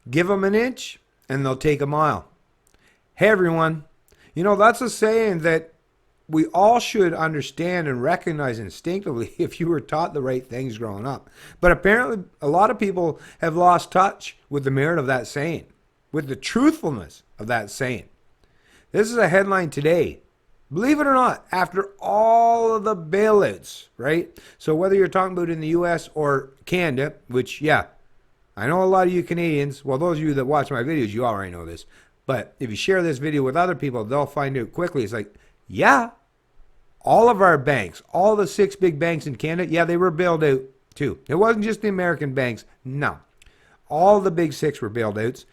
Give them an inch and they'll take a mile. Hey everyone, that's a saying that we all should understand and recognize instinctively if you were taught the right things growing up. But apparently a lot of people have lost touch with the merit of that saying, with the truthfulness of that saying. This is a headline today. Believe it or not, after all of the bailouts, right? So whether you're talking about in the US or Canada, which, yeah, I know a lot of you Canadians, well, those of you that watch my videos, you already know this. But if you share this video with other people, they'll find out quickly. It's like, yeah, all of our banks, all the 6 big banks in Canada, yeah, they were bailed out too. It wasn't just the American banks. No. All the big 6 were bailed out.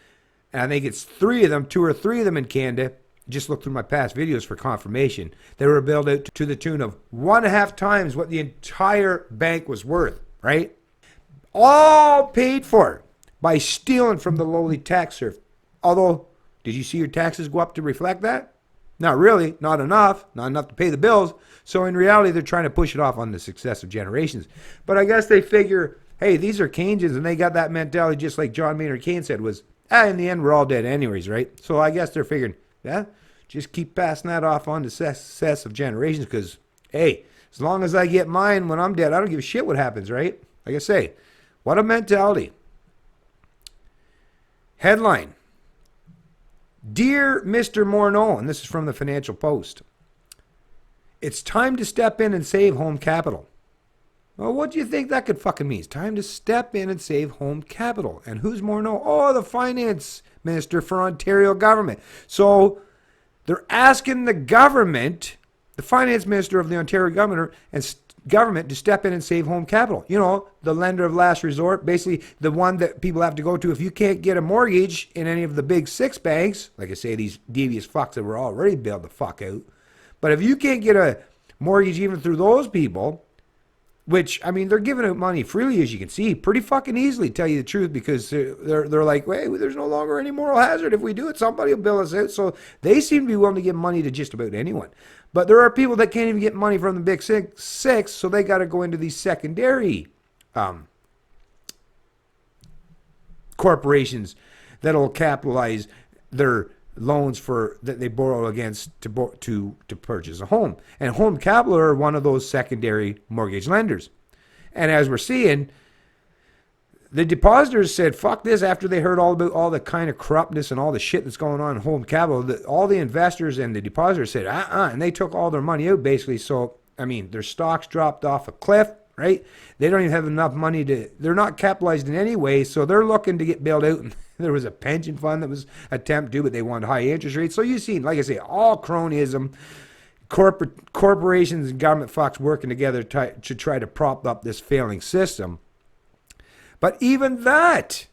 And I think it's 3 of them, 2 or 3 of them in Canada. Just look through my past videos for confirmation. They were bailed out to the tune of 1.5 times what the entire bank was worth, right? All paid for by stealing from the lowly taxer. Although, did you see your taxes go up to reflect that? Not really, not enough to pay the bills. So in reality, they're trying to push it off on the successive generations. But I guess they figure, hey, these are Keynesians, and they got that mentality just like John Maynard Keynes said was, in the end, we're all dead anyways, right? So I guess they're figuring, yeah, just keep passing that off on to successive generations because, hey, as long as I get mine when I'm dead, I don't give a shit what happens, right? Like I say, what a mentality. Headline. Dear Mr. Morneau, and this is from the Financial Post, it's time to step in and save Home Capital. Well, what do you think that could fucking mean? It's time to step in and save Home Capital. And who's Morneau? Oh, the finance minister for Ontario government. So they're asking the government, the finance minister of the Ontario government to step in and save Home Capital. The lender of last resort, basically the one that people have to go to if you can't get a mortgage in any of the big 6 banks. Like I say, these devious fucks that were already bailed the fuck out. But if you can't get a mortgage even through those people, which, I mean, they're giving out money freely, as you can see, pretty fucking easily, tell you the truth, because they're like, hey, there's no longer any moral hazard. If we do it, somebody will bail us out. So they seem to be willing to give money to just about anyone. But there are people that can't even get money from the big six, so they got to go into these secondary corporations that'll capitalize their loans that they borrow against to purchase a home. And Home Capital are one of those secondary mortgage lenders. And as we're seeing, the depositors said, fuck this, after they heard all about all the kind of corruptness and all the shit that's going on in Home Capital. All the investors and the depositors said, and they took all their money out, basically. So, I mean, their stocks dropped off a cliff, right? They don't even have enough money they're not capitalized in any way, so they're looking to get bailed out. And there was a pension fund that was attempted to, but they wanted high interest rates. So you've seen, like I say, all cronyism, corporations and government fucks working together to try to prop up this failing system. But even that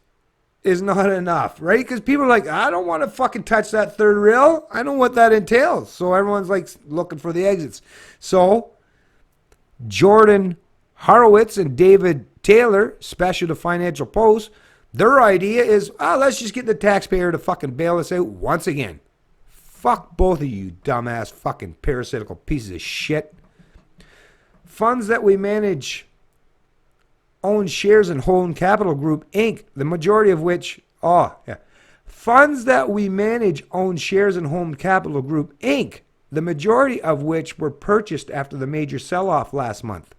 is not enough, right? Because people are like, I don't want to fucking touch that third rail. I know what that entails. So everyone's like looking for the exits. So Jordan Horowitz and David Taylor, special to Financial Post, their idea is, let's just get the taxpayer to fucking bail us out once again. Fuck both of you dumbass fucking parasitical pieces of shit. Funds that we manage own shares in Home Capital Group, Inc., the majority of which, funds that we manage own shares in Home Capital Group, Inc., the majority of which were purchased after the major sell-off last month.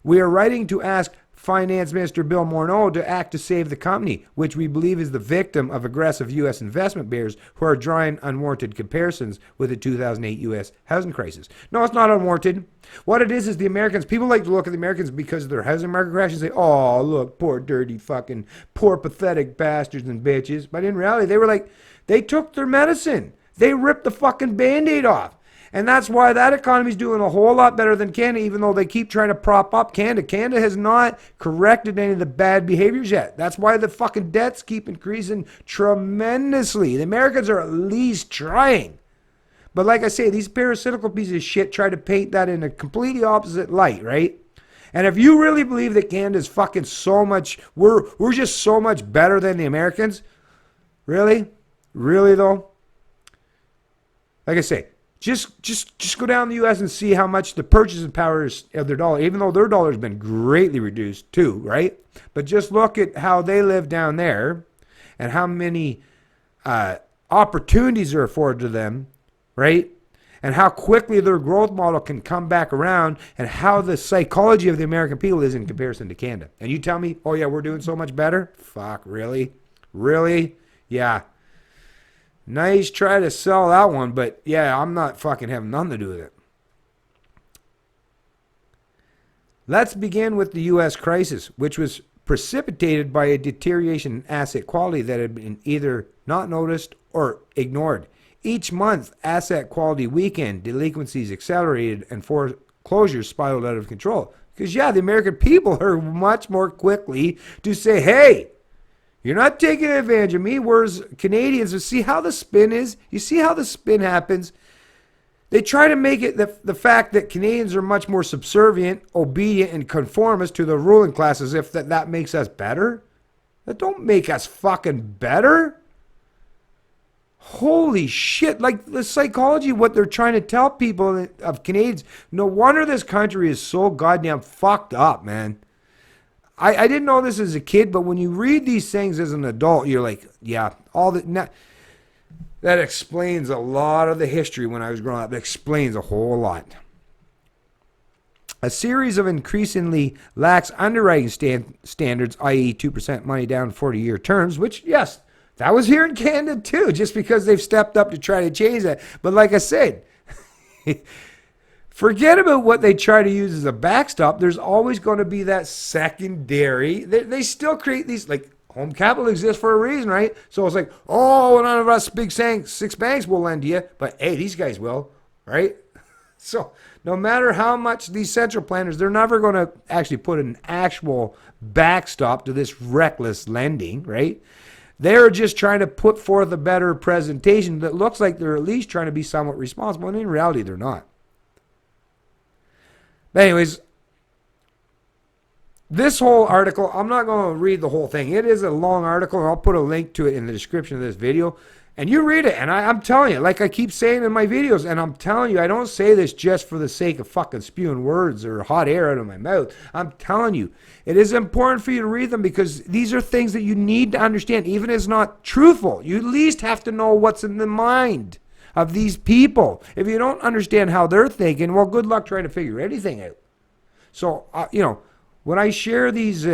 We are writing to ask Finance Minister Bill Morneau to act to save the company, which we believe is the victim of aggressive U.S. investment bears who are drawing unwarranted comparisons with the 2008 U.S. housing crisis. No, it's not unwarranted. What it is the Americans, people like to look at the Americans because of their housing market crash and say, oh, look, poor dirty fucking, poor pathetic bastards and bitches. But in reality, they were like, they took their medicine. They ripped the fucking Band-Aid off. And that's why that economy's doing a whole lot better than Canada, even though they keep trying to prop up Canada. Canada has not corrected any of the bad behaviors yet. That's why the fucking debts keep increasing tremendously. The Americans are at least trying. But like I say, these parasitical pieces of shit try to paint that in a completely opposite light, right? And if you really believe that Canada's fucking so much, we're just so much better than the Americans, really? Really though? Like I say, Just go down to the U.S. and see how much the purchasing power is of their dollar, even though their dollar has been greatly reduced too, right? But just look at how they live down there and how many opportunities are afforded to them, right? And how quickly their growth model can come back around, and how the psychology of the American people is in comparison to Canada. And you tell me, oh yeah, we're doing so much better? Fuck, really? Really? Yeah. Nice try to sell that one, but yeah, I'm not fucking having nothing to do with it. Let's begin with the U.S. crisis, which was precipitated by a deterioration in asset quality that had been either not noticed or ignored. Each month, asset quality weakened, delinquencies accelerated, and foreclosures spiraled out of control. Because, yeah, the American people are much more quickly to say, hey, you're not taking advantage of me. Whereas Canadians, see how the spin is? You see how the spin happens? They try to make it the fact that Canadians are much more subservient, obedient, and conformist to the ruling class, as if that makes us better. That don't make us fucking better. Holy shit. Like the psychology, what they're trying to tell people of Canadians. No wonder this country is so goddamn fucked up, man. I didn't know this as a kid, but when you read these things as an adult, you're like, yeah, that explains a lot of the history when I was growing up. It explains a whole lot. A series of increasingly lax underwriting standards, i.e. 2% money down 40-year terms, which, yes, that was here in Canada too, just because they've stepped up to try to change that. But like I said, forget about what they try to use as a backstop. There's always going to be that secondary. They still create these, like, Home Capital exists for a reason, right? So it's like, oh, none of us big 6 banks will lend to you, but hey, these guys will, right? So no matter how much these central planners, they're never going to actually put an actual backstop to this reckless lending, right? They're just trying to put forth a better presentation that looks like they're at least trying to be somewhat responsible, and in reality, they're not. But anyways, this whole article, I'm not going to read the whole thing. It is a long article, and I'll put a link to it in the description of this video. And you read it, and I'm telling you, like I keep saying in my videos, and I'm telling you, I don't say this just for the sake of fucking spewing words or hot air out of my mouth. I'm telling you, it is important for you to read them, because these are things that you need to understand, even if it's not truthful. You at least have to know what's in the mind of these people. If you don't understand how they're thinking, well, good luck trying to figure anything out. So, when I share these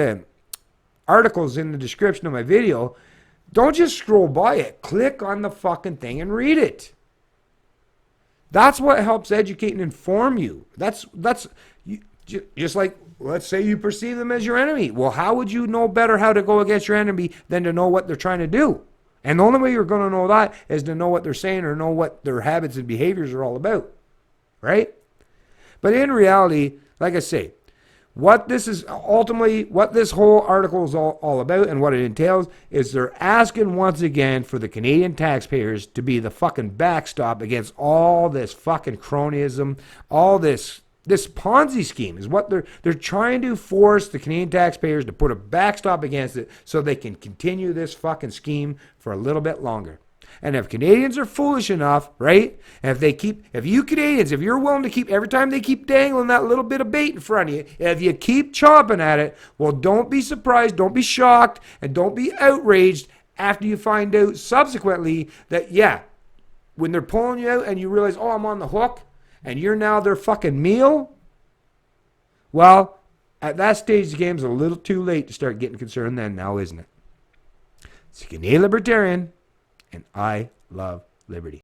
articles in the description of my video, don't just scroll by it. Click on the fucking thing and read it. That's what helps educate and inform you. That's just like, let's say you perceive them as your enemy. Well, how would you know better how to go against your enemy than to know what they're trying to do? And the only way you're going to know that is to know what they're saying or know what their habits and behaviors are all about. Right? But in reality, like I say, what this is ultimately, what this whole article is all about and what it entails is they're asking once again for the Canadian taxpayers to be the fucking backstop against all this fucking cronyism, all this Ponzi scheme is what they're trying to force the Canadian taxpayers to put a backstop against it so they can continue this fucking scheme for a little bit longer. And if Canadians are foolish enough, right? And if you Canadians, if you're willing to keep, every time they keep dangling that little bit of bait in front of you, if you keep chomping at it, well, don't be surprised, don't be shocked, and don't be outraged after you find out subsequently that, yeah, when they're pulling you out and you realize, oh, I'm on the hook, and you're now their fucking meal, well, at that stage, the game's a little too late to start getting concerned then now, isn't it? It's a Canadian Libertarian, and I love liberty.